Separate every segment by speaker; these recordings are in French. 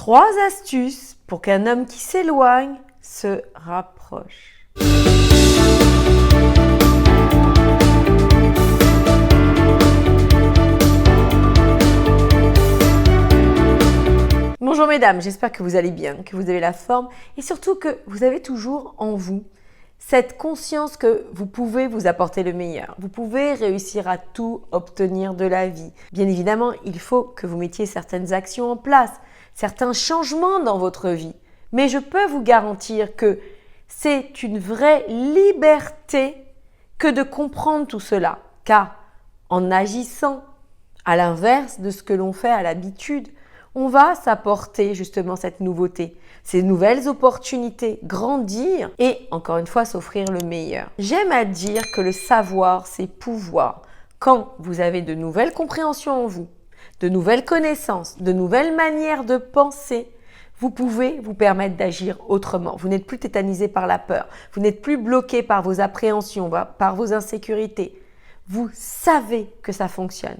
Speaker 1: 3 astuces pour qu'un homme qui s'éloigne se rapproche. Bonjour mesdames, j'espère que vous allez bien, que vous avez la forme et surtout que vous avez toujours en vous cette conscience que vous pouvez vous apporter le meilleur. Vous pouvez réussir à tout obtenir de la vie. Bien évidemment, il faut que vous mettiez certaines actions en place, certains changements dans votre vie. Mais je peux vous garantir que c'est une vraie liberté que de comprendre tout cela. Car en agissant à l'inverse de ce que l'on fait à l'habitude, on va s'apporter justement cette nouveauté, ces nouvelles opportunités, grandir et encore une fois s'offrir le meilleur. J'aime à dire que le savoir, c'est pouvoir. Quand vous avez de nouvelles compréhensions en vous, de nouvelles connaissances, de nouvelles manières de penser, vous pouvez vous permettre d'agir autrement. Vous n'êtes plus tétanisé par la peur, vous n'êtes plus bloqué par vos appréhensions, par vos insécurités. Vous savez que ça fonctionne.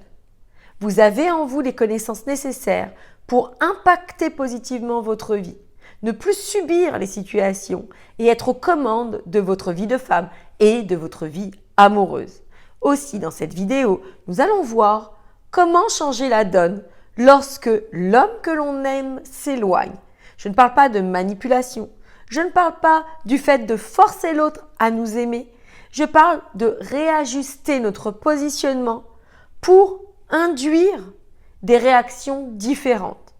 Speaker 1: Vous avez en vous les connaissances nécessaires pour impacter positivement votre vie, ne plus subir les situations et être aux commandes de votre vie de femme et de votre vie amoureuse. Aussi, dans cette vidéo, nous allons voir comment changer la donne lorsque l'homme que l'on aime s'éloigne. Je ne parle pas de manipulation, je ne parle pas du fait de forcer l'autre à nous aimer, je parle de réajuster notre positionnement pour induire des réactions différentes.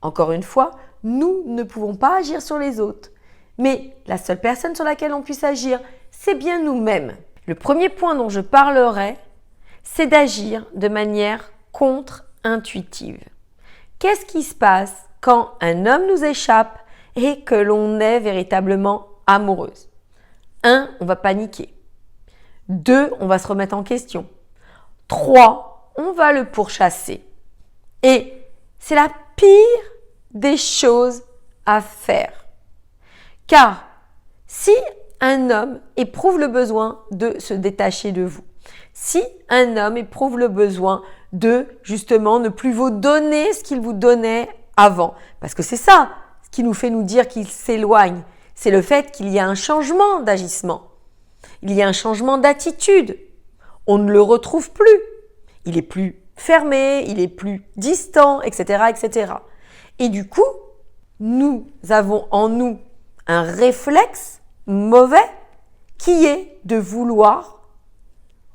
Speaker 1: Encore une fois, nous ne pouvons pas agir sur les autres, mais la seule personne sur laquelle on puisse agir, c'est bien nous-mêmes. Le premier point dont je parlerai, c'est d'agir de manière contre-intuitive. Qu'est-ce qui se passe quand un homme nous échappe et que l'on est véritablement amoureuse? 1, on va paniquer. 2, on va se remettre en question. 3, on va le pourchasser. Et c'est la pire des choses à faire. Car si un homme éprouve le besoin de se détacher de vous, si un homme éprouve le besoin de justement ne plus vous donner ce qu'il vous donnait avant, parce que c'est ça ce qui nous fait nous dire qu'il s'éloigne, c'est le fait qu'il y a un changement d'agissement, il y a un changement d'attitude, on ne le retrouve plus, il est plus fermé, il est plus distant, etc., etc. Et du coup, nous avons en nous un réflexe mauvais qui est de vouloir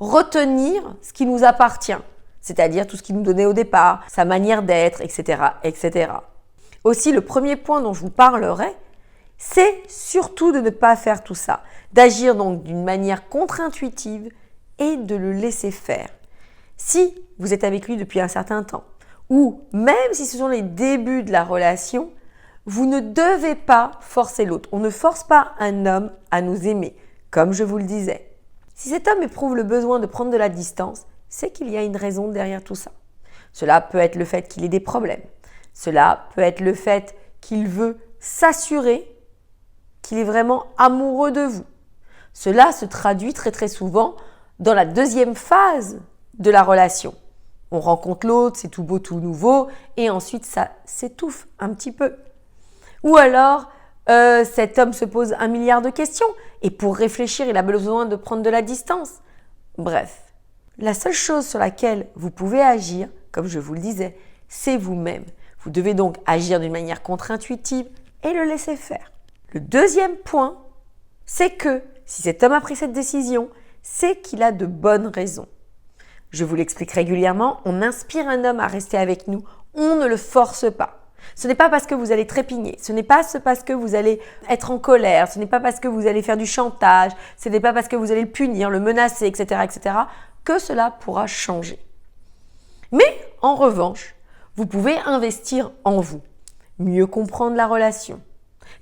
Speaker 1: retenir ce qui nous appartient, c'est-à-dire tout ce qu'il nous donnait au départ, sa manière d'être, etc., etc. Aussi, le premier point dont je vous parlerai, c'est surtout de ne pas faire tout ça, d'agir donc d'une manière contre-intuitive et de le laisser faire. Si vous êtes avec lui depuis un certain temps, ou même si ce sont les débuts de la relation, vous ne devez pas forcer l'autre. On ne force pas un homme à nous aimer, comme je vous le disais. Si cet homme éprouve le besoin de prendre de la distance, c'est qu'il y a une raison derrière tout ça. Cela peut être le fait qu'il ait des problèmes. Cela peut être le fait qu'il veut s'assurer qu'il est vraiment amoureux de vous. Cela se traduit très très souvent dans la deuxième phase de la relation. On rencontre l'autre, c'est tout beau, tout nouveau, et ensuite ça s'étouffe un petit peu. Ou alors, cet homme se pose 1 milliard de questions, et pour réfléchir, il a besoin de prendre de la distance. Bref, la seule chose sur laquelle vous pouvez agir, comme je vous le disais, c'est vous-même. Vous devez donc agir d'une manière contre-intuitive et le laisser faire. Le deuxième point, c'est que si cet homme a pris cette décision, c'est qu'il a de bonnes raisons. Je vous l'explique régulièrement, on inspire un homme à rester avec nous, on ne le force pas. Ce n'est pas parce que vous allez trépigner, ce n'est pas parce que vous allez être en colère, ce n'est pas parce que vous allez faire du chantage, ce n'est pas parce que vous allez le punir, le menacer, etc., etc., que cela pourra changer. Mais en revanche, vous pouvez investir en vous, mieux comprendre la relation,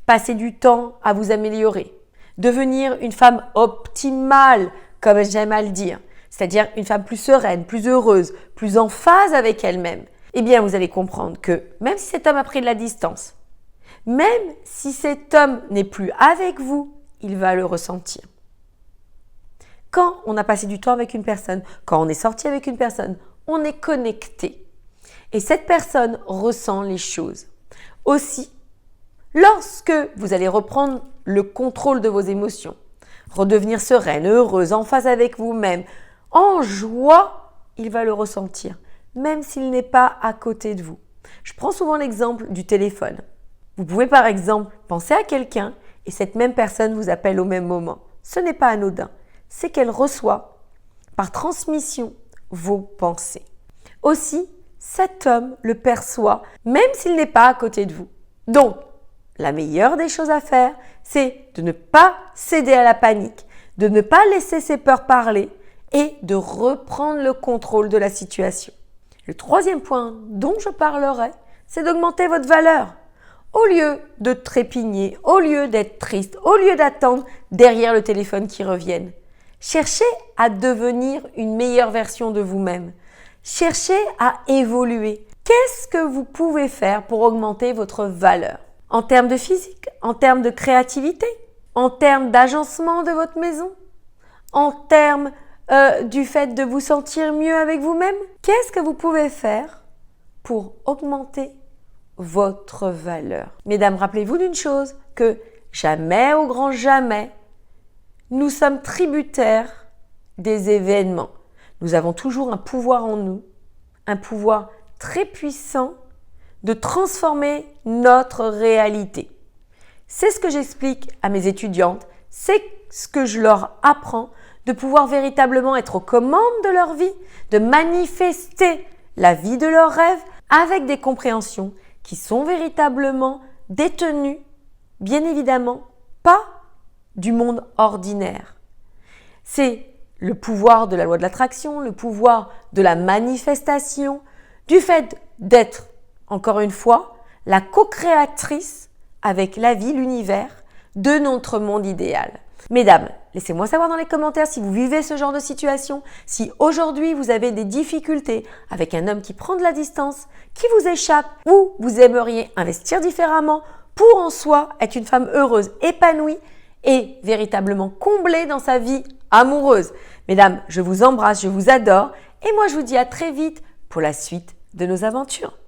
Speaker 1: passer du temps à vous améliorer, devenir une femme optimale, comme j'aime à le dire, c'est-à-dire une femme plus sereine, plus heureuse, plus en phase avec elle-même, eh bien vous allez comprendre que même si cet homme a pris de la distance, même si cet homme n'est plus avec vous, il va le ressentir. Quand on a passé du temps avec une personne, quand on est sorti avec une personne, on est connecté. Et cette personne ressent les choses. Aussi, lorsque vous allez reprendre le contrôle de vos émotions, redevenir sereine, heureuse, en phase avec vous-même, en joie, il va le ressentir, même s'il n'est pas à côté de vous. Je prends souvent l'exemple du téléphone. Vous pouvez par exemple penser à quelqu'un et cette même personne vous appelle au même moment. Ce n'est pas anodin, c'est qu'elle reçoit par transmission vos pensées. Aussi, cet homme le perçoit même s'il n'est pas à côté de vous. Donc, la meilleure des choses à faire, c'est de ne pas céder à la panique, de ne pas laisser ses peurs parler et de reprendre le contrôle de la situation. Le troisième point dont je parlerai, c'est d'augmenter votre valeur. Au lieu de trépigner, au lieu d'être triste, au lieu d'attendre derrière le téléphone qui revienne, cherchez à devenir une meilleure version de vous-même. Cherchez à évoluer. Qu'est-ce que vous pouvez faire pour augmenter votre valeur? En termes de physique, en termes de créativité, en termes d'agencement de votre maison, en termes du fait de vous sentir mieux avec vous-même. Qu'est-ce que vous pouvez faire pour augmenter votre valeur? Mesdames, rappelez-vous d'une chose, que jamais, au grand jamais, nous sommes tributaires des événements. Nous avons toujours un pouvoir en nous, un pouvoir très puissant de transformer notre réalité. C'est ce que j'explique à mes étudiantes, c'est ce que je leur apprends, de pouvoir véritablement être aux commandes de leur vie, de manifester la vie de leurs rêves avec des compréhensions qui sont véritablement détenues, bien évidemment, pas du monde ordinaire. C'est le pouvoir de la loi de l'attraction, le pouvoir de la manifestation, du fait d'être, encore une fois, la co-créatrice avec la vie, l'univers, de notre monde idéal. Mesdames, laissez-moi savoir dans les commentaires si vous vivez ce genre de situation, si aujourd'hui vous avez des difficultés avec un homme qui prend de la distance, qui vous échappe, ou vous aimeriez investir différemment pour en soi être une femme heureuse, épanouie et véritablement comblée dans sa vie amoureuse. Mesdames, je vous embrasse, je vous adore et moi je vous dis à très vite pour la suite de nos aventures.